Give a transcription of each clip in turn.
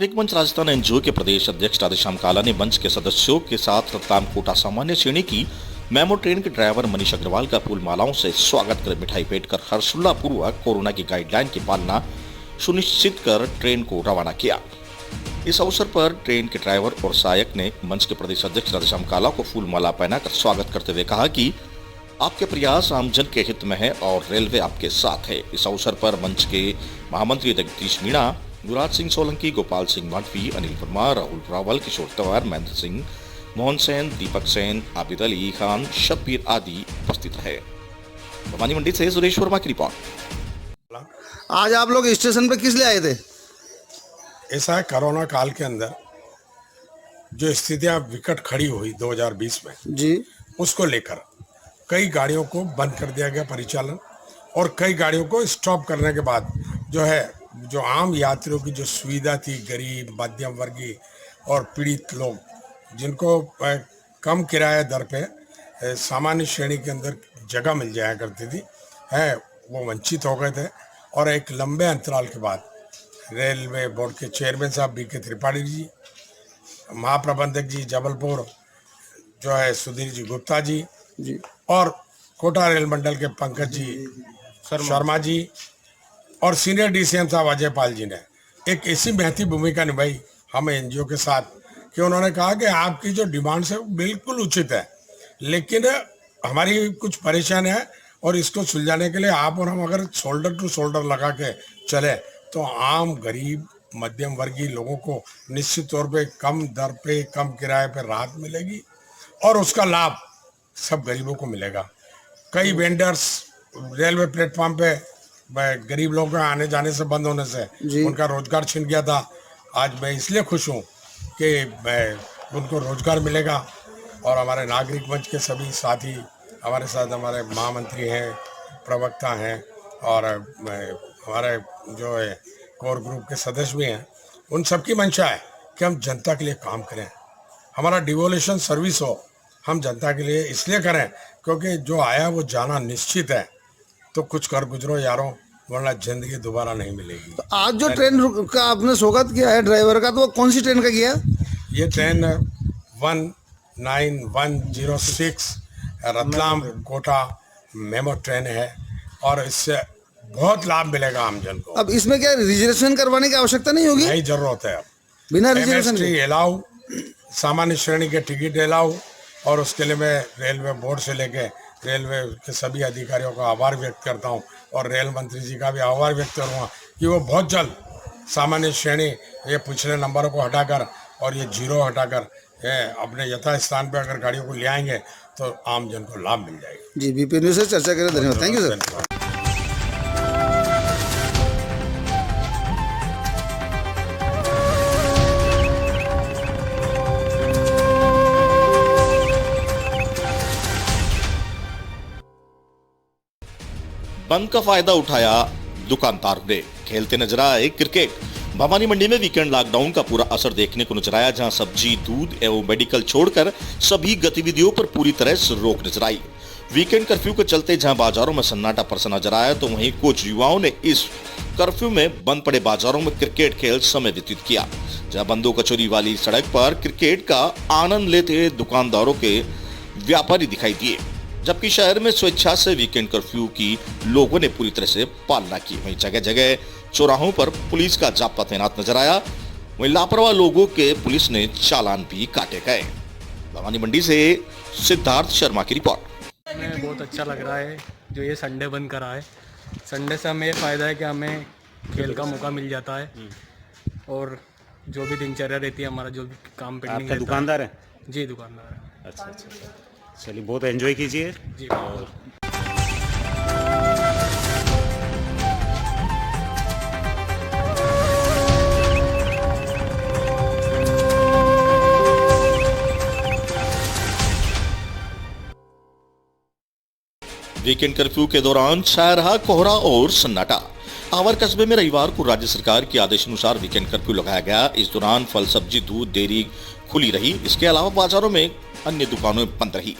नागरिक मंच राजस्थान एनजीओ के प्रदेश अध्यक्ष राधेश्याम काला ने मंच के सदस्यों के साथ रतलाम कोटा सामान्य श्रेणी की मेमो ट्रेन के ड्राइवर मनीष अग्रवाल का फूल मालाओं से स्वागत कर मिठाई पेट कर हर्षोल्लासपूर्वक कोरोना की गाइडलाइन की पालना सुनिश्चित कर ट्रेन को रवाना किया। इस अवसर पर ट्रेन के ड्राइवर और सहायक ने मंच के प्रदेश अध्यक्ष राधेश्याम काला को फूल माला पहनाकर स्वागत करते हुए कहा कि आपके प्रयास आमजन के हित में है और रेलवे आपके साथ है। इस अवसर पर मंच के महामंत्री जगदीश मीणा, युवराज सिंह सोलंकी, गोपाल सिंह माडवी, अनिल वर्मा, राहुल रावल, किशोर तंवर, महेंद्र सिंह, मोहन सेन, दीपक सेन, आबिद अली खान, शब्बीर आदि उपस्थित रहे। भवानी मंडी से सुरेश वर्मा की रिपोर्ट। आज आप लोग स्टेशन पे किस लिए आए थे? ऐसा है, कोरोना काल के अंदर जो स्थितियां विकट खड़ी हुई 2020 में जी, उसको लेकर कई गाड़ियों को बंद कर दिया गया परिचालन, और कई गाड़ियों को स्टॉप करने के बाद जो आम यात्रियों की जो सुविधा थी, गरीब, मध्यम वर्गीय और पीड़ित लोग जिनको कम किराया दर पे सामान्य श्रेणी के अंदर जगह मिल जाया करती थी, वो वंचित हो गए थे। और एक लंबे अंतराल के बाद रेलवे बोर्ड के चेयरमैन साहब बीके त्रिपाठी जी, महाप्रबंधक जी जबलपुर जो है सुधीर जी गुप्ता जी और कोटा रेल मंडल के पंकज जी शर्मा जी और सीनियर डीसीएम साहब अजय पाल जी ने एक ऐसी महती भूमिका निभाई हम एनजीओ के साथ कि उन्होंने कहा कि आपकी जो डिमांड्स है वो बिल्कुल उचित है, लेकिन हमारी कुछ परेशानी है और इसको सुलझाने के लिए आप और हम अगर शोल्डर टू शोल्डर लगा के चले तो आम गरीब मध्यम वर्गीय लोगों को निश्चित तौर पे कम दर पे, कम किराए पे राहत मिलेगी और उसका लाभ सब गरीबों को मिलेगा। कई वेंडर्स रेलवे प्लेटफॉर्म पे गरीब लोगों के आने जाने से बंद होने से उनका रोजगार छिन गया था। आज मैं इसलिए खुश हूँ कि उनको रोजगार मिलेगा। और हमारे नागरिक मंच के सभी साथी हमारे साथ, हमारे महामंत्री हैं, प्रवक्ता हैं और हमारे जो है कोर ग्रुप के सदस्य भी हैं, उन सबकी मंशा है कि हम जनता के लिए काम करें, हमारा डिवोल्यूशन सर्विस हो। हम जनता के लिए इसलिए करें क्योंकि जो आया वो जाना निश्चित है, तो कुछ कर गुजरो यारों, वरना जिंदगी दोबारा नहीं मिलेगी। तो आज जो ट्रेन का आपने स्वागत किया है ड्राइवर का, तो वो कौन सी ट्रेन का किया? ये train 19106 Ratlam Kota MEMU train है और इससे बहुत लाभ मिलेगा आमजन को। अब इसमें क्या रिजर्वेशन करवाने की आवश्यकता नहीं होगी? नहीं जरूरत है। अब बिना रिजर्वेशन अलाउ, सामान्य श्रेणी के टिकट अलाउ, और उसके लिए मैं रेलवे बोर्ड से लेके रेलवे के सभी अधिकारियों का आभार व्यक्त करता हूं और रेल मंत्री जी का भी आभार व्यक्त करूँगा कि वो बहुत जल्द सामान्य श्रेणी ये पिछले नंबरों को हटाकर और ये जीरो हटाकर अपने यथास्थान पे अगर गाड़ियों को ले आएंगे तो आम जन को लाभ मिल जाएगा। जी, बीपी न्यूज़ से चर्चा करें। धन्यवाद। Thank you sir. बंद का फायदा उठाया दुकानदार ने, खेलते नजर आए क्रिकेट। भवानी मंडी में वीकेंड लॉकडाउन का पूरा असर देखने को नजर आया, जहां सब्जी, दूध एवं मेडिकल छोड़कर सभी गतिविधियों पर पूरी तरह से रोक नजर आई। वीकेंड कर्फ्यू के चलते जहां बाजारों में सन्नाटा परसा नजर आया, तो वहीं कुछ युवाओं ने इस कर्फ्यू में बंद पड़े बाजारों में क्रिकेट खेल समय व्यतीत किया। जहां बंदो कचौरी वाली सड़क पर क्रिकेट का आनंद लेते दुकानदारों के व्यापारी दिखाई दिए, जबकि शहर में स्वेच्छा से वीकेंड कर्फ्यू की लोगों ने पूरी तरह से पालना की। वहीं जगह जगह चौराहों पर पुलिस का जाप्ता तैनात नजर आया। वहीं लापरवाह लोगों के पुलिस ने चालान भी काटे गए। भवानी मंडी से सिद्धार्थ शर्मा की रिपोर्ट। हमें बहुत अच्छा लग रहा है जो ये संडे बंद करा है। संडे से हमें ये फ़ायदा है कि हमें खेल का मौका मिल जाता है और जो भी दिनचर्या रहती है, हमारा जो भी काम पेंडिंग रहता है। दुकानदार है? जी, दुकानदार है। अच्छा, चलिए, बहुत एंजॉय कीजिए। जी। और वीकेंड कर्फ्यू के दौरान छाया रहा कोहरा और सन्नाटा। आवर कस्बे में रविवार को राज्य सरकार के आदेशानुसार वीकेंड कर्फ्यू लगाया गया। इस दौरान फल, सब्जी, दूध, डेयरी खुली रही। इसके अलावा बाजारों में अन्य दुकानें बंद रही।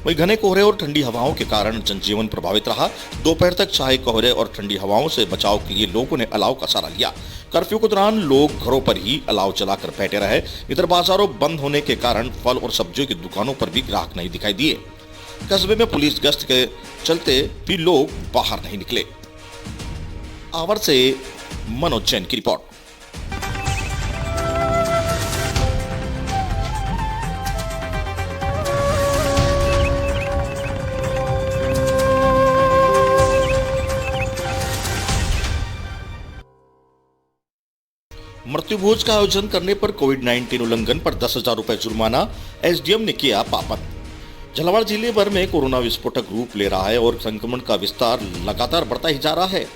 वहीं घने कोहरे और ठंडी हवाओं के कारण जनजीवन प्रभावित रहा। दोपहर तक छाए कोहरे और ठंडी हवाओं से बचाव के लिए लोगों ने अलाव का सहारा लिया। कर्फ्यू के दौरान लोग घरों पर ही अलाव जलाकर बैठे रहे। इधर बाजारों बंद होने के कारण फल और सब्जियों की दुकानों पर भी ग्राहक नहीं दिखाई दिए। कस्बे में पुलिस गश्त के चलते भी लोग बाहर नहीं निकले। आवर से मनोज जैन की रिपोर्ट। मृत्यु भोज का आयोजन करने पर कोविड-19 उल्लंघन पर 10,000 रुपए जुर्माना, एसडीएम ने किया पाबंद। झालावाड़ जिले भर में कोरोना विस्फोटक रूप ले रहा है और संक्रमण का विस्तार लगातार बढ़ता ही जा रहा है।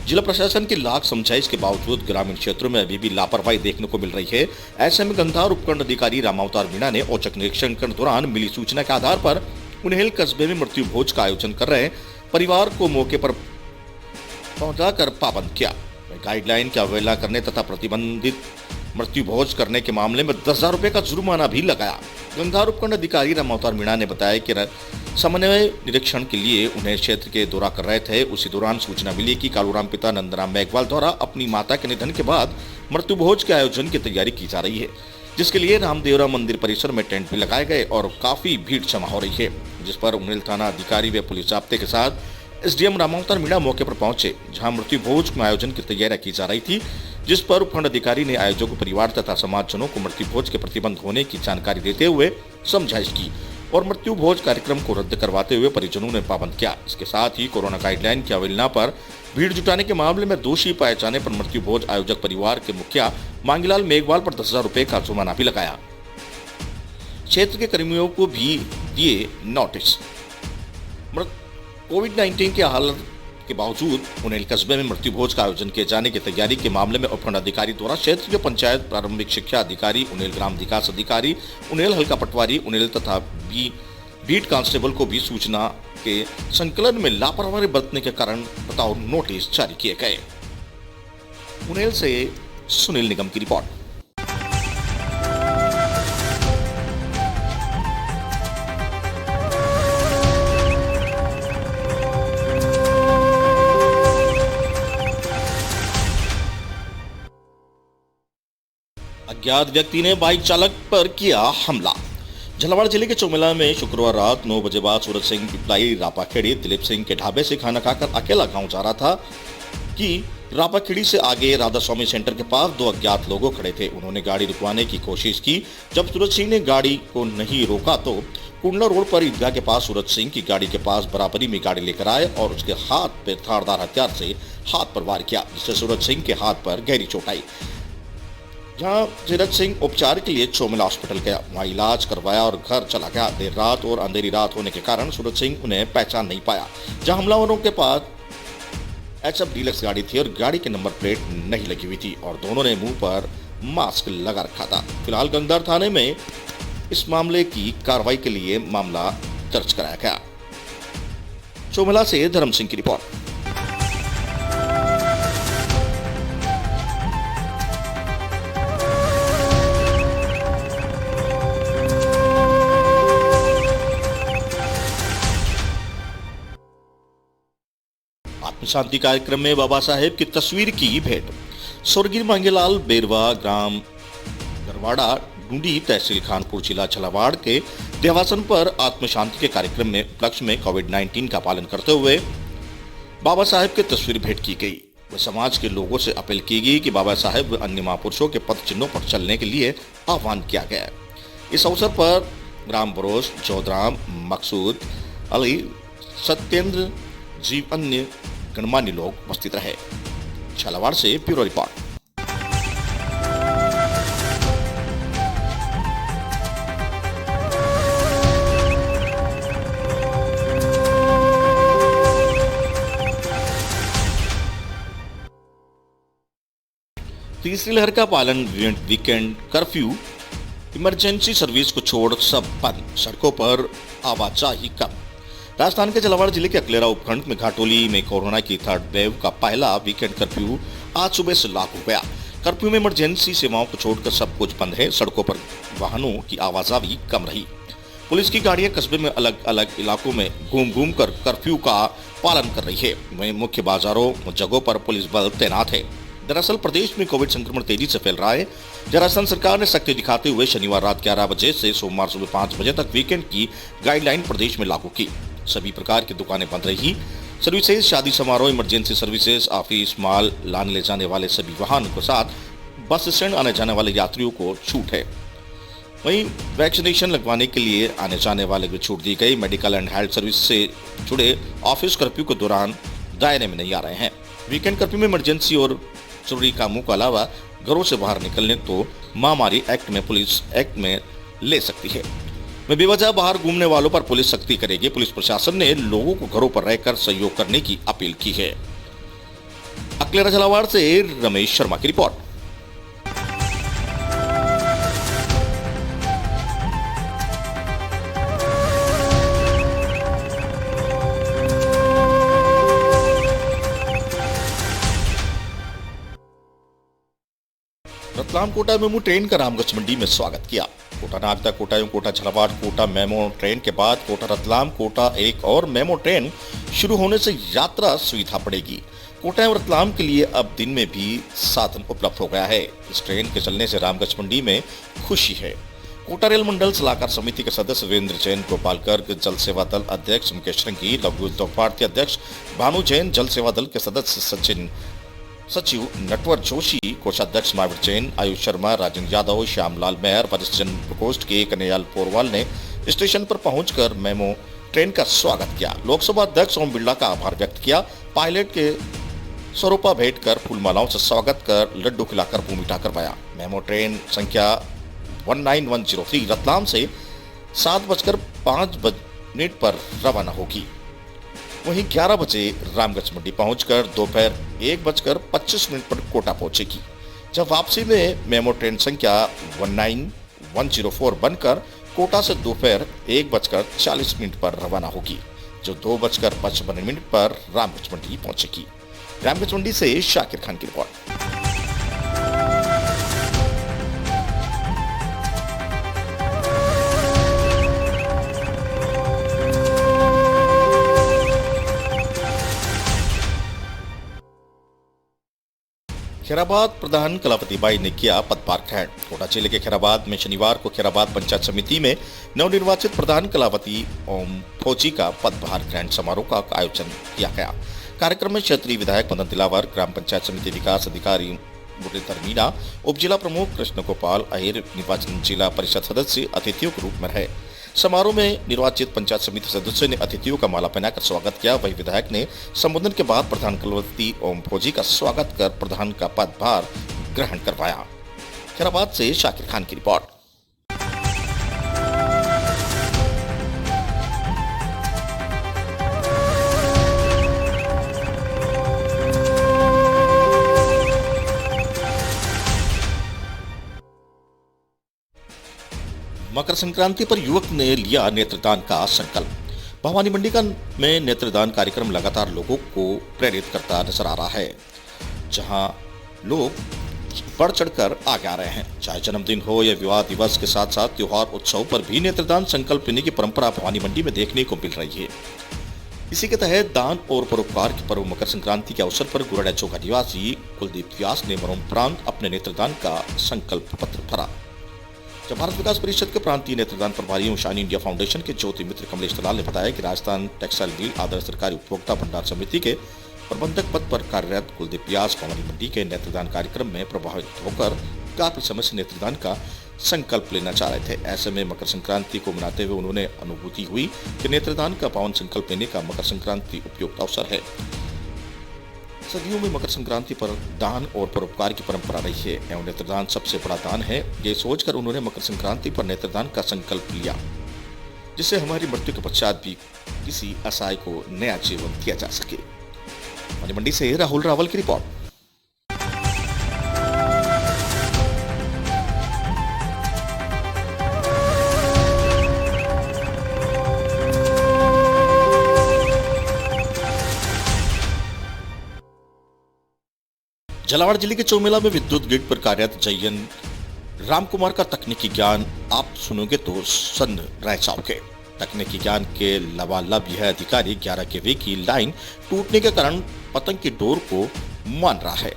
जिला प्रशासन की लाख समझाइश के बावजूद ग्रामीण क्षेत्रों में अभी भी लापरवाही देखने को मिल रही है। ऐसे में गंधार उपखंड अधिकारी रामावतार मीणा ने औचक निरीक्षण के दौरान मिली सूचना के आधार पर उन्हेल कस्बे में मृत्यु भोज का आयोजन कर रहे परिवार को मौके पर पहुंचाकर पाबंद किया। गाइडलाइन की अवहेलना करने तथा प्रतिबंधित मृत्यु भोज करने के मामले में 10,000 रुपए का जुर्माना भी लगाया। गंधार उपखंड अधिकारी रामावतार मीणा ने बताया कि समन्वय निरीक्षण के लिए उन्हें क्षेत्र के दौरा कर रहे थे। उसी दौरान सूचना मिली कि कालूराम पिता नंदराम मेघवाल द्वारा अपनी माता के निधन के बाद मृत्यु भोज के आयोजन की तैयारी की जा रही है, जिसके लिए रामदेवरा मंदिर परिसर में टेंट भी लगाए गए और काफी भीड़ जमा हो रही है। जिस पर उन्हेल थाना अधिकारी व पुलिस जाब्ते के साथ एसडीएम रामावतार मीणा मौके पर पहुंचे, जहां मृत्यु भोज के आयोजन की तैयारी की जा रही थी। जिस पर उपखंड अधिकारी ने आयोजक परिवार तथा समाजजनों को मृत्यु भोज के प्रतिबंध होने की जानकारी देते हुए समझाइश की और मृत्यु भोज कार्यक्रम को रद्द करवाते हुए परिजनों ने पाबंद किया। इसके साथ ही कोरोना गाइडलाइन की अवहेलना पर भीड़ जुटाने के मामले में दोषी पाए जाने पर मृत्यु भोज आयोजक परिवार के मुखिया मांगीलाल मेघवाल पर 10,000 रुपए का जुर्माना भी लगाया। क्षेत्र के कर्मियों को भी दिए नोटिस। कोविड-19 के हालत के बावजूद उन्हेल कस्बे में मृत्यु भोज का आयोजन किए जाने की तैयारी के मामले में उपखंड अधिकारी द्वारा क्षेत्र के पंचायत प्रारंभिक शिक्षा अधिकारी, उन्हेल ग्राम विकास अधिकारी, उन्हेल हल्का पटवारी, उन्हेल तथा बीट कांस्टेबल को भी सूचना के संकलन में लापरवाही बरतने के कारण बताओ नोटिस जारी किए गए। उन्हेल से सुनील निगम की रिपोर्ट। अज्ञात व्यक्ति ने बाइक चालक पर किया हमला। झालावाड़ जिले के चौमेला में शुक्रवार रात 9 बजे बाद सूरज सिंह पिपलाई रापाखेड़ी दिलीप सिंह के ढाबे से खाना खाकर अकेला गांव जा रहा था कि रापाखेड़ी से आगे राधा स्वामी सेंटर के पास 2 अज्ञात लोगों खड़े थे। उन्होंने गाड़ी रुकवाने की कोशिश की। जब सूरज सिंह ने गाड़ी को नहीं रोका तो कुंडला रोड पर ईदगाह के पास सूरज सिंह की गाड़ी के पास बराबरी में गाड़ी लेकर आए और उसके हाथ पे धारदार हथियार से हाथ पर वार किया, जिससे सूरज सिंह के हाथ पर गहरी चोट आई। जहां सूरज सिंह उपचार के लिए चौमेला हॉस्पिटल गया, वहां इलाज करवाया और घर चला गया। देर रात और अंधेरी रात होने के कारण सूरज सिंह उन्हें पहचान नहीं पाया। जहां हमलावरों के पास एचएफ डीलक्स गाड़ी थी और गाड़ी के नंबर प्लेट नहीं लगी हुई थी और दोनों ने मुंह पर मास्क लगा रखा था। फिलहाल गंगदार थाने में इस मामले की कार्रवाई के लिए मामला दर्ज कराया गया। चौमेला से धर्म सिंह की रिपोर्ट। शांति कार्यक्रम में बाबा साहेब की तस्वीर की भेंट। स्वर्गीय मांगीलाल बेरवा ग्राम गरवाड़ा डूंडी तहसील खानपुर जिला झालावाड़ के देवासन पर आत्म शांति के कार्यक्रम में उपलक्ष्य में कोविड-19 का पालन करते हुए बाबा साहेब की तस्वीर भेंट की गई। वह समाज के लोगों से अपील की गई कि बाबा साहेब व अन्य महापुरुषों के पथ चिन्हों पर चलने के लिए आह्वान किया गया। इस अवसर पर ग्राम बरोस, जोधराम, मकसूद अली, सत्येंद्र जी अन्य गणमान्य लोग उपस्थित रहे। झालावाड़ से ब्यूरो रिपोर्ट। तीसरी लहर का पालन, वीकेंड कर्फ्यू, इमरजेंसी सर्विस को छोड़ सब बंद, सड़कों पर आवाजाही कम। राजस्थान के झालावाड़ जिले के अकलेरा उपखंड में घाटोली में कोरोना की 3rd वेव का पहला वीकेंड कर्फ्यू आज सुबह से लागू हो गया। कर्फ्यू में इमरजेंसी सेवाओं को छोड़कर सब कुछ बंद है। सड़कों पर वाहनों की आवाजाही कम रही। पुलिस की गाड़ियां कस्बे में अलग अलग इलाकों में घूम घूम कर कर्फ्यू का पालन कर रही है। वहीं मुख्य बाजारों जगहों पर पुलिस बल तैनात है। दरअसल प्रदेश में कोविड संक्रमण तेजी से फैल रहा है। झारखंड सरकार ने सख्ती दिखाते हुए शनिवार रात 11 बजे से सोमवार सुबह 5 बजे तक वीकेंड की गाइडलाइन प्रदेश में लागू की। सभी प्रकार की दुकानें बंद रही। सर्विसेज, शादी समारोह, इमरजेंसी सर्विसेज, ऑफिस, माल लाने ले जाने वाले सभी वाहनों के साथ बस स्टैंड आने जाने वाले यात्रियों को छूट है। वहीं वैक्सीनेशन लगवाने के लिए आने जाने वाले को छूट दी गई। मेडिकल एंड हेल्थ सर्विस से जुड़े ऑफिस कर्फ्यू के दौरान दायरे में नहीं आ रहे हैं। वीकेंड कर्फ्यू में इमरजेंसी और जरूरी कामों के अलावा घरों से बाहर निकलने तो महामारी एक्ट में पुलिस एक्ट में ले सकती है। में बेवजह बाहर घूमने वालों पर पुलिस सख्ती करेगी। पुलिस प्रशासन ने लोगों को घरों पर रहकर सहयोग करने की अपील की है। अकलेरा झालावाड़ से रमेश शर्मा की report. Ratlam Kota MEMU train का रामगंज मंडी में स्वागत किया। कोटा नागदा, कोटा एवं कोटा झालावाड़ कोटा मेमो ट्रेन के बाद कोटा रतलाम कोटा एक और मेमो ट्रेन शुरू होने से यात्रा सुविधा बढ़ेगी। कोटा एवं रतलाम के लिए अब दिन में भी साधन उपलब्ध हो गया है। इस ट्रेन के चलने से रामगंज मंडी में खुशी है। कोटा रेल मंडल सलाहकार समिति के सदस्य वीरेंद्र जैन, गोपाल गर्ग, जल सेवा दल अध्यक्ष मुकेश रंगी, लघु उद्योग भारती अध्यक्ष भानु जैन, जल सेवा दल के सदस्य सचिव नटवर जोशी, कोषाध्यक्ष महावीर जैन, आयुष शर्मा, राजन यादव, श्यामलाल मेहर, वरिष्ठ जन प्रकोष्ठ के कन्हैयाल पोरवाल ने स्टेशन पर पहुंचकर मेमो ट्रेन का स्वागत किया। लोकसभा अध्यक्ष ओम बिरला का आभार व्यक्त किया। पायलट के स्वरूपा भेंट कर फूलमालाओं से स्वागत कर लड्डू खिलाकर भूमिटा करवाया। मेमो ट्रेन संख्या 19103 रतलाम से 7:05 पर रवाना होगी। वहीं 11 बजे रामगंज मंडी पहुंचकर दोपहर 1:25 पर कोटा पहुंचेगी। जब वापसी में मेमो ट्रेन संख्या 19104 बनकर कोटा से दोपहर 1:40 पर रवाना होगी, जो 2:55 पर रामगंज मंडी पहुंचेगी। रामगंज मंडी से शाकिर खान की रिपोर्ट। खैराबाद प्रधान कलावती बाई ने किया पदभार ग्रहण। कोटा जिले के खैराबाद में शनिवार को खैराबाद पंचायत समिति में नवनिर्वाचित प्रधान कलावती ओम फौजी का पदभार ग्रहण समारोह का आयोजन किया गया। कार्यक्रम में क्षेत्रीय विधायक मदन दिलावर, ग्राम पंचायत समिति विकास अधिकारी मुरलीधर मीणा, उप जिला प्रमुख कृष्ण गोपाल अहिर, निर्वाचन जिला परिषद सदस्य अतिथियों के रूप में रहे। समारोह में निर्वाचित पंचायत समिति सदस्यों ने अतिथियों का माला पहनाकर स्वागत किया। वही विधायक ने संबोधन के बाद प्रधान कलावती ओम फौजी का स्वागत कर प्रधान का पदभार ग्रहण करवाया। खैराबाद से शाकिर खान की रिपोर्ट। मकर संक्रांति पर युवक ने लिया नेत्रदान का संकल्प। भवानी मंडी में नेत्रदान कार्यक्रम लगातार लोगों को प्रेरित करता नजर आ रहा है, जहां लोग बढ़ चढ़कर आगे आ रहे हैं। चाहे जन्मदिन हो या विवाह दिवस के साथ साथ त्योहार उत्सव पर भी नेत्रदान संकल्प लेने की परंपरा भवानी मंडी में देखने को मिल रही है। इसी के तहत दान और परोपकार के पर्व मकर संक्रांति के अवसर पर गुराड़ा चौका निवासी कुलदीप व्यास ने मरणोपरांत अपने नेत्रदान का संकल्प पत्र भरा। जब भारत विकास परिषद के प्रांतीय नेत्रदान प्रभारी शाइन इंडिया फाउंडेशन के ज्योति मित्र कमलेश दलाल ने बताया कि राजस्थान टेक्सटाइल मिल आदर्श सरकारी उपभोक्ता भंडार समिति के प्रबंधक पद पर कार्यरत कुलदीप व्यास भवानी मंडी के नेत्रदान कार्यक्रम में प्रभावित होकर काफी समय से नेत्रदान का संकल्प लेना चाह रहे थे। ऐसे में मकर संक्रांति को मनाते हुए उन्होंने अनुभूति हुई कि नेत्रदान का पावन संकल्प लेने का मकर संक्रांति उपयुक्त अवसर है। सदियों में मकर संक्रांति पर दान और परोपकार की परंपरा रही है एवं नेत्रदान सबसे बड़ा दान है। ये सोचकर उन्होंने मकर संक्रांति पर नेत्रदान का संकल्प लिया, जिससे हमारी मृत्यु के पश्चात भी किसी असहाय को नया जीवन दिया जा सके। मंडी से राहुल रावल की रिपोर्ट। झालावाड़ जिले के चौमेला में विद्युत ग्रिड पर कार्यरत जयन राम कुमार का तकनीकी ज्ञान आप सुनोगे तो सन्न रह जाओगे। तकनीकी ज्ञान के लबालब यह अधिकारी 11 केवी की लाइन टूटने के कारण पतंग की डोर को मान रहा है।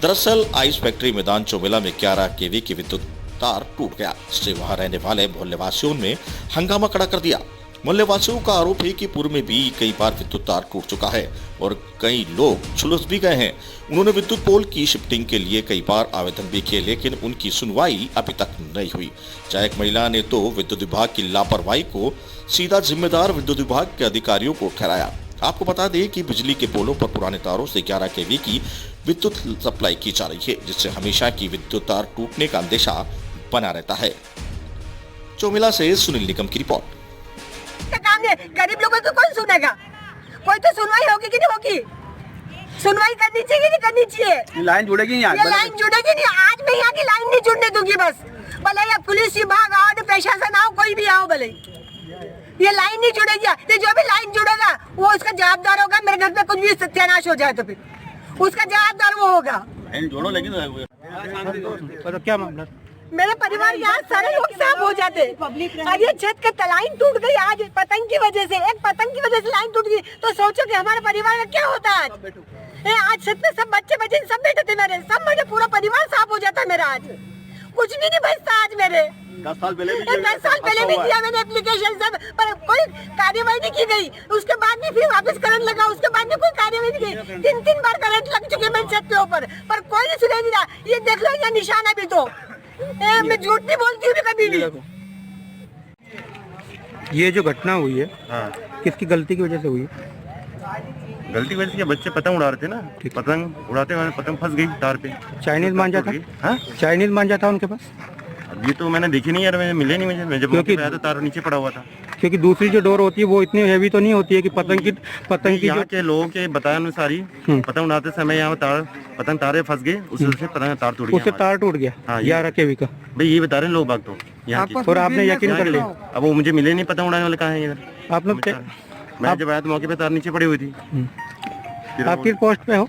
दरअसल आइस फैक्ट्री मैदान चौमेला में 11 केवी की विद्युत तार टूट गया, जिससे वहां रहने वाले मोहल्ले वासियों ने हंगामा खड़ा कर दिया। मोहल्ले वासियों का आरोप है कि पूर्व में भी कई बार विद्युत तार टूट चुका है और कई लोग झुलस भी गए हैं। उन्होंने विद्युत पोल की शिफ्टिंग के लिए कई बार आवेदन भी किए, लेकिन उनकी सुनवाई अभी तक नहीं हुई। जहां एक महिला ने तो विद्युत विभाग की लापरवाही को सीधा जिम्मेदार विद्युत विभाग के अधिकारियों को ठहराया। आपको बता दें कि बिजली के पोलों पर पुराने तारों से 11 केवी की विद्युत सप्लाई की जा रही है, जिससे हमेशा की विद्युत तार टूटने का अंदेशा बना रहता है। चौमेला से सुनील निगम की रिपोर्ट। काम है, गरीब लोगों को कौन सुनेगा? कोई तो सुनवाई होगी कि नहीं होगी? सुनवाई करनी चाहिए कि नहीं करनी चाहिए? लाइन जुड़ेगी नहीं, ये लाइन जुड़ेगी नहीं। आज मैं यहाँ की लाइन नहीं जुड़ने दूंगी। बस भले या पुलिस विभाग आओ, प्रशासन आओ, कोई भी आओ, भले ये लाइन नहीं जुड़ेगी। ये जो भी लाइन जुड़ेगा वो उसका जवाबदार होगा। मेरे घर में कुछ भी सत्यानाश हो जाए तो फिर उसका जवाबदार वो होगा। लाइन जोड़ो, लेकिन क्या मामला? मेरे परिवार के आज सारे लोग साफ हो जाते। आज ये छत का लाइन टूट गई, आज पतंग की वजह से, एक पतंग की वजह से लाइन टूट गई, तो सोचो कि हमारे परिवार का क्या होता है आज छत पे सब बच्चे सब बैठे थे मेरे, सब मेरे पूरा परिवार साफ हो जाता है मेरा। आज कुछ भी नहीं बचता आज मेरे। 10 साल पहले भी दिया मैंने एप्लीकेशन सब, पर कोई कार्यवाही नहीं की गई। उसके बाद भी फिर वापस करंट लगा, उसके बाद भी कोई कार्यवाही नहीं की। 3 बार करंट लग चुके मेरे छत के ऊपर, पर कोई नहीं सुने नहीं रहा। ये देख लो, ये निशान अभी तो मैं झूठ नहीं बोलती हूँ कभी भी। ये जो घटना हुई है, किसकी गलती की वजह से हुई है? गलती की वजह से बच्चे पतंग उड़ा रहे थे ना, पतंग उड़ाते हुए पतंग फंस गई तार पे। चाइनीज मांझा था? हाँ, चाइनीज मांझा था उनके पास? अब ये तो मैंने देखी नहीं यार, मैंने मिले नहीं मुझे। मैं जब मौके पे आया तो तार नीचे पड़ा हुआ था। क्योंकि दूसरी जो डोर होती है वो इतनी हैवी तो नहीं होती है कि पतंग की यहाँ के लोगों के बताए अनुसार ही पतंग उड़ाते समय यहाँ पतंग तारे फंस गए, उससे पतंग तार टूट गया। उससे तार टूट गया। हाँ, 11 केवी का। भाई ये बता रहे हैं लोग बाग तो यहाँ की। और आपने यकीन कर लिया? अब वो मुझे मिले नहीं, पतंग उड़ाने वाले कहाँ है इधर। आप लोग मैं जब आया तो मौके पे तार नीचे पड़ी हुई थी। आपकी पोस्ट पे हो?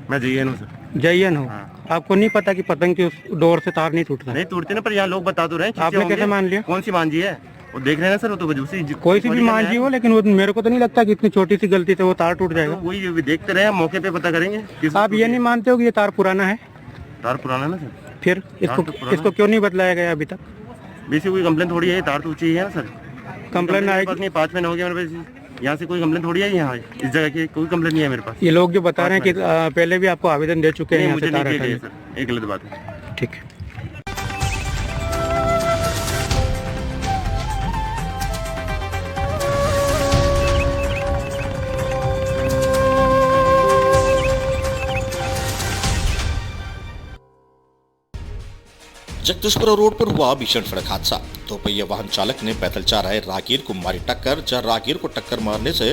मैं JN हूँ सर। JN हो? आपको नहीं पता कि पतंग की उस डोर से तार नहीं टूटता? नहीं टूटते ना, पर यहाँ लोग बता तो रहे हैं। आपने कैसे मान लिया? कौन सी मांझी है वो देख रहे हैं ना सर, वो तो दूसरी कोई सी भी मांझी हो, लेकिन वो मेरे को तो नहीं लगता कि इतनी छोटी सी गलती से वो तार टूट जाएगा। तो वही देखते रहे, मौके पे पता करेंगे। आप ये नहीं मानते हो कि ये तार पुराना है? तार पुराना ना सर। फिर इसको क्यों नहीं बदलाया गया अभी तक? वैसे कोई कंप्लेन थोड़ी है, तार तो ऊंची है ना सर। कंप्लेन आएगी नहीं, 5 महीने हो गए मेरे पास, यहाँ से कोई कंप्लेन थोड़ी है। यहाँ इस जगह की कोई कंप्लेन नहीं है मेरे पास। ये लोग जो बता रहे हैं कि पहले भी आपको आवेदन दे चुके हैं, मुझे नहीं दिया सर, ये गलत बात है। ठीक है। जगदीशपुरा रोड पर हुआ भीषण सड़क हादसा। दोपहिया वाहन चालक ने पैदल जा रहे राहगीर को मारी टक्कर, जहां राहगीर को टक्कर मारने से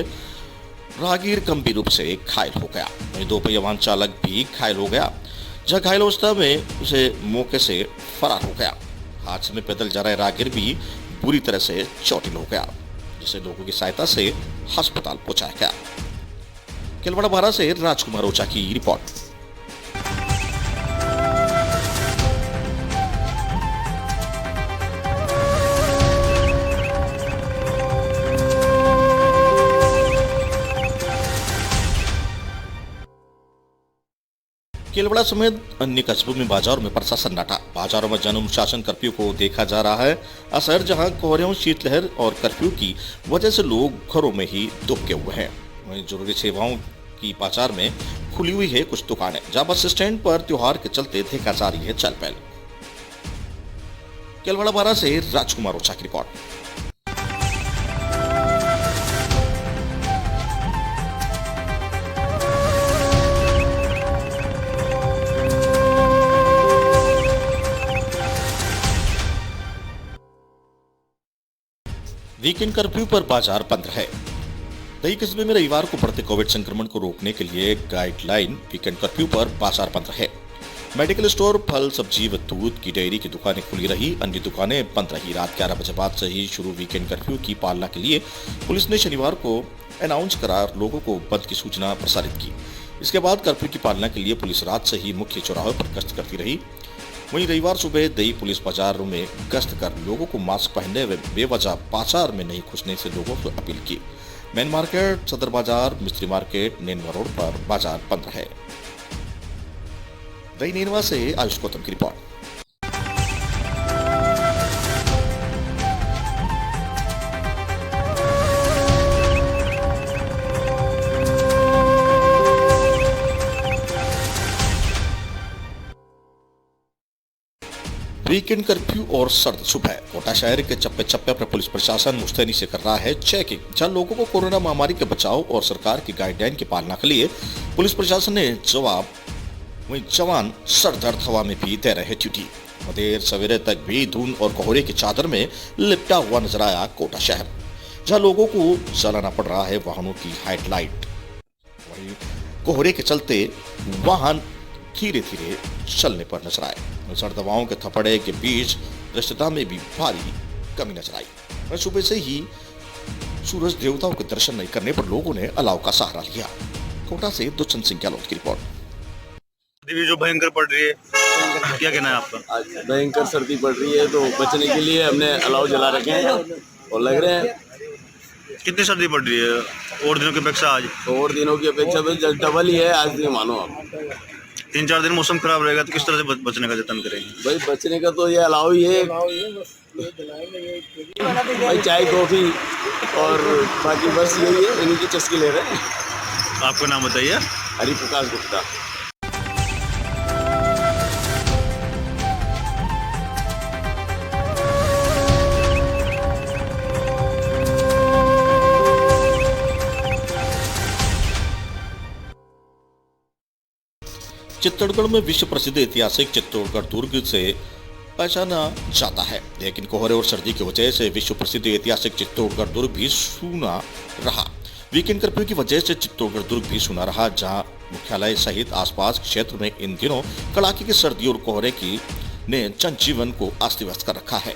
राहगीर गंभीर रूप से घायल हो गया। वहीं दोपहिया वाहन चालक भी घायल हो गया, जहां घायल अवस्था में उसे मौके से फरार हो गया। हादसे में पैदल जा रहे राहगीर भी बुरी तरह से चोटिल हो गया, जिसे लोगों की सहायता से अस्पताल पहुंचाया गया। केलवाड़ा बारा से राजकुमार ओझा की रिपोर्ट। केलवाड़ा समेत अन्य कस्बों में बाजारों में प्रशासन नाटा। बाजारों में जन अनुशासन कर्फ्यू को देखा जा रहा है असर, जहां कोहरे, शीतलहर और कर्फ्यू की वजह से लोग घरों में ही दुबके हुए हैं। वहीं जरूरी सेवाओं की बाजार में खुली हुई है कुछ दुकानें, जहां बस स्टैंड पर त्योहार के चलते देखा जा रही है चल पहल। केलवाड़ा बारा से राजकुमार ओझा की रिपोर्ट। वीकेंड कर्फ्यू पर बाजार बंद है। दही कस्बे में रविवार को बढ़ते कोविड संक्रमण को रोकने के लिए गाइडलाइन वीकेंड कर्फ्यू पर बाजार बंद रहे। मेडिकल स्टोर, फल, सब्जी व दूध की डेयरी की दुकानें खुली रही, अन्य दुकानें बंद रही। रात 11 बजे बाद से ही शुरू वीकेंड कर्फ्यू की पालना के लिए पुलिस ने शनिवार को अनाउंस करा लोगों को बंद की सूचना प्रसारित की। इसके बाद कर्फ्यू की पालना के लिए पुलिस रात से ही मुख्य चौराहों पर गश्त करती रही। वहीं रविवार सुबह दई पुलिस बाजारों में गश्त कर लोगों को मास्क पहनने व बेवजह बाजार में नहीं घुसने से लोगों को अपील की। मेन मार्केट, सदर बाजार, मिस्त्री मार्केट, नेनवा रोड पर बाजार बंद रहे। दई नेनवा से आयुष गौतम की रिपोर्ट। वीकेंड कर्फ्यू और सर्द सुबह। कोटा शहर के चप्पे चप्पे पर पुलिस प्रशासन मुस्तैदी से कर रहा है चेकिंग। जहां लोगों को कोरोना महामारी के बचाव और सरकार की गाइडलाइन की पालना के लिए पुलिस प्रशासन ने वहीं जवान सर्द हवा में भी दे रहे ड्यूटी। देर सवेरे तक भी धुंध और कोहरे की चादर में लिपटा हुआ नजर आया कोटा शहर, जहां लोगों को जलाना पड़ रहा है वाहनों की हेडलाइट। वहीं कोहरे के चलते वाहन धीरे धीरे चलने पर नजर आए। सर्द हवाओं के थपड़े के बीच दृश्यता में भी भारी कमी नजर आई। सुबह से ही सूरज देवताओं के दर्शन नहीं करने पर लोगों ने अलाव का सहारा लिया। कोटा से दुष्यंत सिंह गहलोत की रिपोर्ट। सर्दी जो भयंकर पड़ रही है, क्या कहना है आपका? आज भयंकर सर्दी पड़ रही है तो बचने के लिए हमने अलाव जला रखे हैं और लग रहे हैं। कितनी सर्दी पड़ रही है और दिनों की अपेक्षा? आज और दिनों की अपेक्षा तो डबल ही है आज दिन, मानो आप। 3-4 दिन मौसम खराब रहेगा तो किस तरह से बचने का जतन करेंगे? भाई बचने का तो ये अलाव ही है भाई, चाय कॉफी और बाकी बस यही है, इन्हीं की चस्की ले रहे हैं। आपका नाम बताइए। हरि प्रकाश गुप्ता। चित्तौड़गढ़ में विश्व प्रसिद्ध ऐतिहासिक चित्तौड़गढ़ दुर्ग से पहचाना जाता है, लेकिन कोहरे और सर्दी की वजह से विश्व प्रसिद्ध ऐतिहासिक चित्तौड़गढ़ दुर्ग भी सूना रहा। वीकेंड कर्फ्यू की वजह से चित्तौड़गढ़ दुर्ग भी सूना रहा, जहां मुख्यालय सहित आसपास क्षेत्र में इन दिनों कड़ाके की सर्दी और कोहरे की ने जनजीवन को अस्त व्यस्त कर रखा है।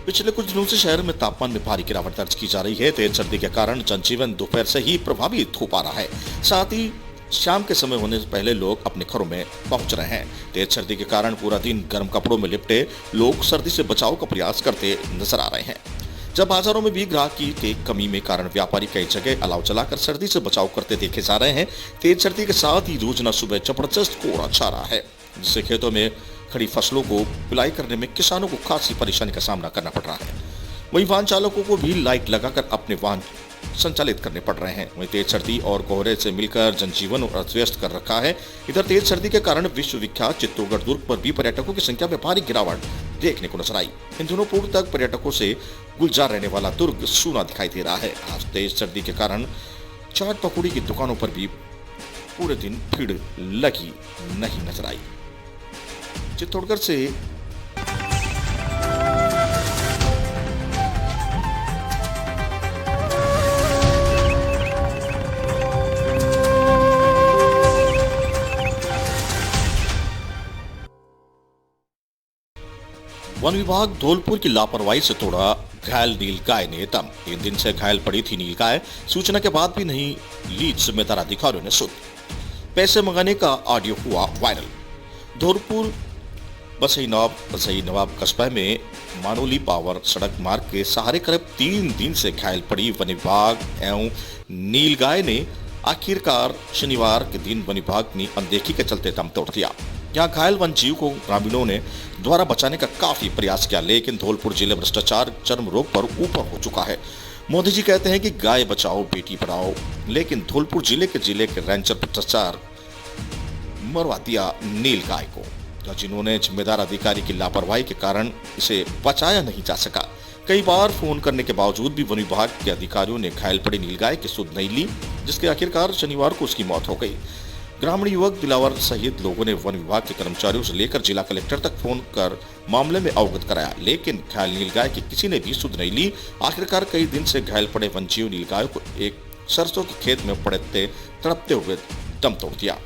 पिछले कुछ दिनों से शहर में तापमान में भारी गिरावट दर्ज की जा रही है। तेज सर्दी के कारण जनजीवन दोपहर से ही प्रभावित हो पा रहा है। साथ ही शाम के समय होने से पहले लोग अपने घरों में पहुंच रहे हैं। तेज सर्दी के कारण पूरा दिन गर्म कपड़ों में लिपटे लोग सर्दी से बचाव का प्रयास करते नजर आ रहे हैं। जब बाजारों में भी ग्राहकी के कमी में कारण व्यापारी कई जगह अलाव जलाकर सर्दी से बचाव करते देखे जा रहे हैं। तेज सर्दी के साथ ही रोजाना सुबह जबरदस्त कोहरा छा रहा है, जिससे खेतों में खड़ी फसलों को पिलाई करने में किसानों को खासी परेशानी का सामना करना पड़ रहा है। वहीं वाहन चालकों को भी लाइट लगाकर अपने वाहन संचालित करने पड़ रहे हैं। वहीं तेज सर्दी और कोहरे से मिलकर जनजीवन अस्त व्यस्त कर रखा है। इधर तेज सर्दी के कारण विश्व विख्यात चित्तौड़गढ़ दुर्ग पर भी पर्यटकों की संख्या में भारी गिरावट देखने को नजर आई। इन दिनों पूर्व तक पर्यटकों से गुलजार रहने वाला दुर्ग सूना दिखाई दे रहा है। आज तेज सर्दी के कारण चाट पकौड़ी की दुकानों पर भी पूरे दिन भीड़ लगी नहीं नजर आई। चित्तौड़गढ़ से वन विभाग धौलपुर की लापरवाही से तोड़ा घायल नीलगाय ने दम। 3 दिन से घायल पड़ी थी नीलगाय, सूचना के बाद भी नहीं ली जिम्मेदार अधिकारियों ने सुध। पैसे मंगाने का ऑडियो हुआ वायरल। धौलपुर बसई नवाब कस्बा में मानोली पावर सड़क मार्ग के सहारे करीब 3 दिन से घायल पड़ी वन विभाग एवं नीलगाय ने आखिरकार शनिवार के दिन वन विभाग ने अनदेखी के चलते दम तोड़ दिया। यहाँ घायल वन जीव को ग्रामीणों ने द्वारा बचाने का काफी प्रयास किया, लेकिन धौलपुर जिले भ्रष्टाचार चरम रोग पर ऊपर हो चुका है। मोदी जी कहते हैं कि गाय बचाओ बेटी पढ़ाओ, लेकिन धौलपुर जिले के रेंजर भ्रष्टाचार मरवा दिया नील गाय को, जिन्होंने जिम्मेदार अधिकारी की लापरवाही के कारण इसे बचाया नहीं जा सका। कई बार फोन करने के बावजूद भी वन विभाग के अधिकारियों ने घायल पड़ी नीलगाय की सुध नहीं ली, जिसके आखिरकार शनिवार को उसकी मौत हो गई। ग्रामीण युवक दिलावर सहित लोगों ने वन विभाग के कर्मचारियों से लेकर जिला कलेक्टर तक फोन कर मामले में अवगत कराया, लेकिन घायल नीलगाय की किसी ने भी सुध नहीं ली। आखिरकार कई दिन से घायल पड़े वनजीव नीलगाय को एक सरसों के खेत में पड़ते तड़पते हुए दम तोड़ दिया।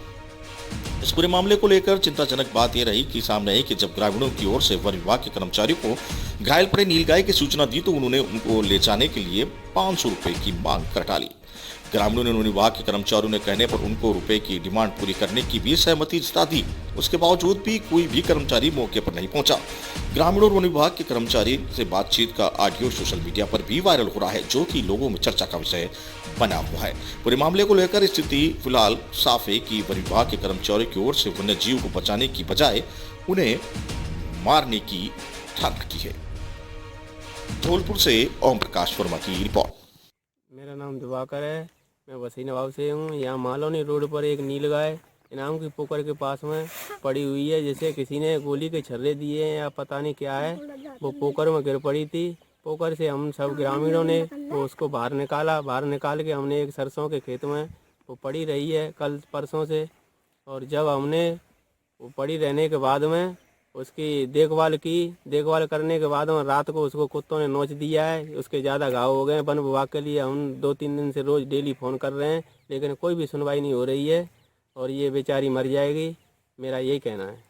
इस पूरे मामले को लेकर चिंताजनक बात यह रही कि सामने आई कि जब ग्रामीणों की ओर से वन विभाग के कर्मचारियों को घायल पड़े नीलगाय की सूचना दी तो उन्होंने उनको ले जाने के लिए 500 रुपए की मांग कर डाली। ग्रामीणों ने वन विभाग के कर्मचारियों ने कहने पर उनको रुपए की डिमांड पूरी करने की भी सहमति जता दी। उसके बावजूद भी कोई भी कर्मचारी मौके पर नहीं पहुंचा। ग्रामीणों और वन विभाग के कर्मचारी से बातचीत का ऑडियो सोशल मीडिया पर भी वायरल हो रहा है, जो कि लोगों में चर्चा का विषय बना हुआ है। पूरे मामले को लेकर स्थिति फिलहाल साफ है कि वन विभाग के कर्मचारियों की ओर से वन्य जीव को बचाने की बजाय उन्हें मारने की ठान रखी है। धौलपुर से ओम प्रकाश वर्मा की रिपोर्ट। मेरा नाम दिवाकर है, मैं वसी नवाब से हूँ। यहाँ मालोनी रोड पर एक नीलगाय इनाम की पोखर के पास में पड़ी हुई है, जैसे किसी ने गोली के छर्रे दिए हैं या पता नहीं क्या है। वो पोखर में गिर पड़ी थी। पोखर से हम सब ग्रामीणों ने वो उसको बाहर निकाल के हमने एक सरसों के खेत में वो पड़ी रही है कल परसों से। और जब हमने वो पड़ी रहने के बाद में उसकी देखभाल करने के बाद में रात को उसको कुत्तों ने नोच दिया है। उसके ज़्यादा घाव हो गए। वन विभाग के लिए हम 2-3 दिन से रोज़ डेली फ़ोन कर रहे हैं, लेकिन कोई भी सुनवाई नहीं हो रही है और ये बेचारी मर जाएगी, मेरा यही कहना है।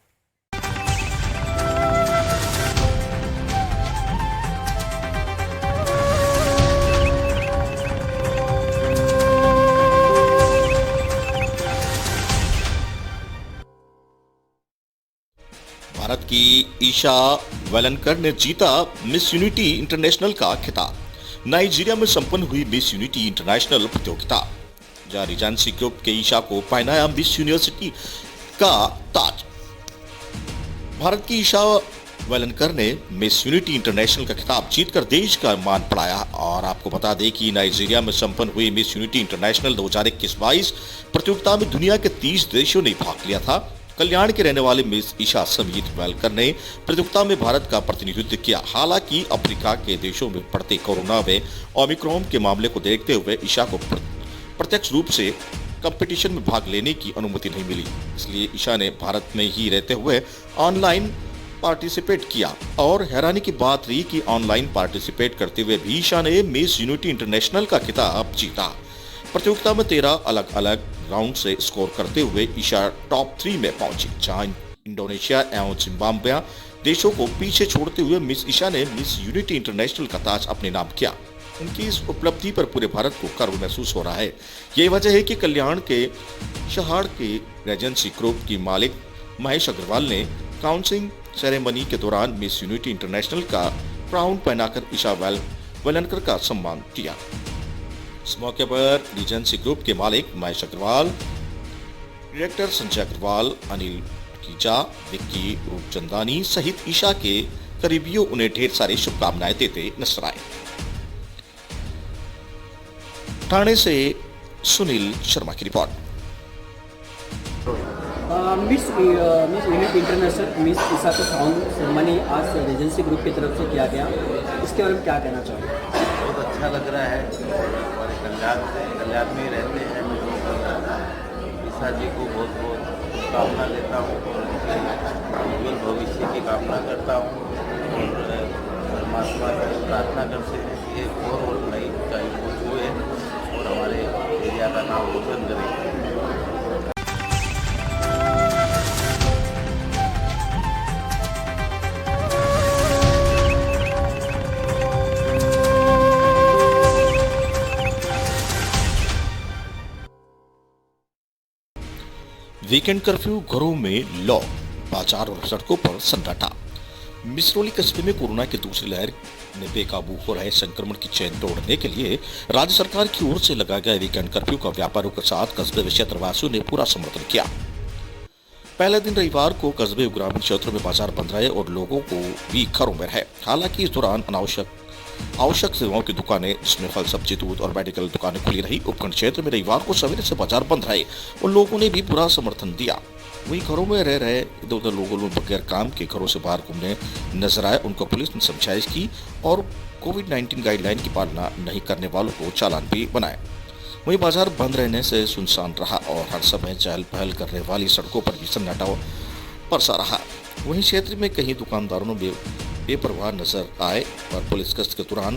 भारत की ईशा वेलनकर ने जीता मिस यूनिटी इंटरनेशनल का खिताब। नाइजीरिया में संपन्न हुई मिस यूनिटी इंटरनेशनल प्रतियोगिता जहां रिजेंसी ग्रुप के ईशा को पहनाया मिस यूनिवर्सिटी का ताज। भारत की ईशा वेलनकर ने मिस यूनिटी इंटरनेशनल का खिताब जीतकर देश का मान बढ़ाया। और आपको बता दें कि नाइजीरिया में संपन्न हुई मिस यूनिटी इंटरनेशनल 2021-22 प्रतियोगिता में दुनिया के 30 देशों ने भाग लिया था। कल्याण के रहने वाले मिस ईशा समीत वेलकर ने प्रतियोगिता में भारत का प्रतिनिधित्व किया। हालांकि अफ्रीका के देशों में बढ़ते कोरोना में ओमिक्रॉन के मामले को देखते हुए ईशा को प्रत्यक्ष रूप से कंपटीशन में भाग लेने की अनुमति नहीं मिली, इसलिए ईशा ने भारत में ही रहते हुए ऑनलाइन पार्टिसिपेट किया। और हैरानी की बात रही कि ऑनलाइन पार्टिसिपेट करते हुए भी ईशा ने मिस यूनिटी इंटरनेशनल का खिताब जीता। प्रतियोगिता में 13 अलग अलग राउंड से स्कोर करते हुए ईशा टॉप 3 में पहुंची, जहां इंडोनेशिया एवं जिम्बाब्वे देशों को पीछे छोड़ते हुए मिस ईशा ने मिस यूनिटी इंटरनेशनल का ताज अपने नाम किया। उनकी इस उपलब्धि पर पूरे भारत को गर्व महसूस हो रहा है। यही वजह है कि कल्याण के शहाड़ के रेजेंसी ग्रुप की मालिक महेश अग्रवाल ने काउंसिलिंग सेरेमनी के दौरान मिस यूनिटी इंटरनेशनल का क्राउन पहनाकर ईशा वेलनकर का सम्मान किया। इस मौके पर रिजेंसी ग्रुप के मालिक महेश अग्रवाल, डायरेक्टर संजय अग्रवाल, अनिल कीजा, विक्की रूपचंदानी सहित ईशा के करीबियों उन्हें ढेर सारी शुभकामनाएं देते नजर आए। ठाणे से सुनील शर्मा की report. Miss Unit International Miss Isha का क्राउन सेरेमनी आज रेजेंसी ग्रुप की तरफ से किया गया, इसके बारे में क्या कहना चाहोगे? बहुत अच्छा लग रहा है। हमारे कल्याण में रहते हैं ईशा जी को बहुत बहुत कामना देता हूँ और उज्जवल भविष्य की कामना करता हूँ और परमात्मा से प्रार्थना करते हैं कि एक और नई ऊंचाई को छुए और हमारे एरिया का नाम रोशन करें। वीकेंड कर्फ्यू, घरों में लॉक, बाजार और सड़कों पर सन्नाटा। मिसरौली कस्बे में कोरोना की दूसरी लहर में बेकाबू हो रहे संक्रमण की चेन तोड़ने के लिए राज्य सरकार की ओर से लगाया गया वीकेंड कर्फ्यू का व्यापारियों के साथ कस्बे व क्षेत्रवासियों ने पूरा समर्थन किया। पहले दिन रविवार को कस्बे व ग्रामीण क्षेत्रों में बाजार बंद रहे और लोगों को भी घरों में रहे। हालांकि इस दौरान आवश्यक सेवाओं की दुकानें, जिसमें फल, सब्जी, दूध और मेडिकल दुकानें खुली रही। उपखंड क्षेत्र में रविवार को सवेरे से बाजार बंद रहे और लोगों ने भी पूरा समर्थन दिया। वहीं घरों में रह रहे इधर उधर लोगों ने बगैर काम के घरों से बाहर घूमने नजर आए। उनको पुलिस ने समझाइश की और कोविड-19 गाइडलाइन की पालना नहीं करने वालों को चालान भी बनाए। वहीं बाजार बंद रहने से सुनसान रहा और हर समय चहल पहल करने वाली सड़कों पर भी सन्नाटा परसा रहा। वहीं क्षेत्र में कई दुकानदारों में बेपरवाह नजर आए और पुलिस गश्त के दौरान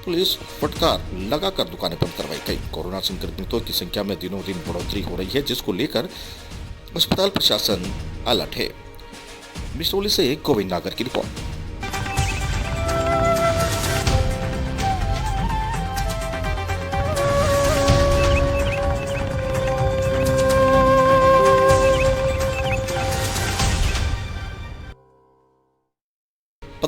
पुलिस फटकार लगाकर दुकानें बंद करवाई गई। कोरोना संक्रमितों की संख्या में दिनों दिन बढ़ोतरी हो रही है, जिसको लेकर अस्पताल प्रशासन अलर्ट है। मिसरौली से गोविंद नागर की रिपोर्ट।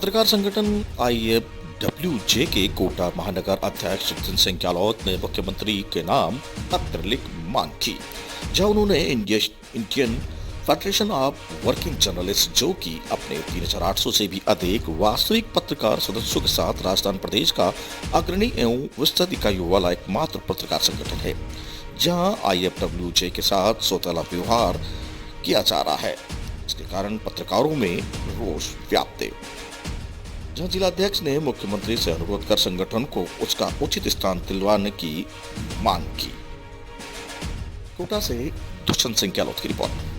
पत्रकार संगठन IFWJ के कोटा महानगर अध्यक्ष जितिन सिंह गहलोत ने मुख्यमंत्री के नाम पत्र लिख मांग की, जहां उन्होंने Indian federation of working journalist, जो कि अपने 3800 से भी अधिक वास्तविक पत्रकार सदस्यों के साथ राजस्थान प्रदेश का अग्रणी एवं विस्तृत इकाइयों वाला एकमात्र पत्रकार संगठन है, जहां IFWJ के साथ सौतेला व्यवहार किया जा रहा है। इसके कारण पत्रकारों में रोष व्याप्त है, जहां जिलाध्यक्ष ने मुख्यमंत्री से अनुरोध कर संगठन को उसका उचित स्थान दिलवाने की मांग की। कोटा से दुष्यंत सिंह गहलोत की रिपोर्ट।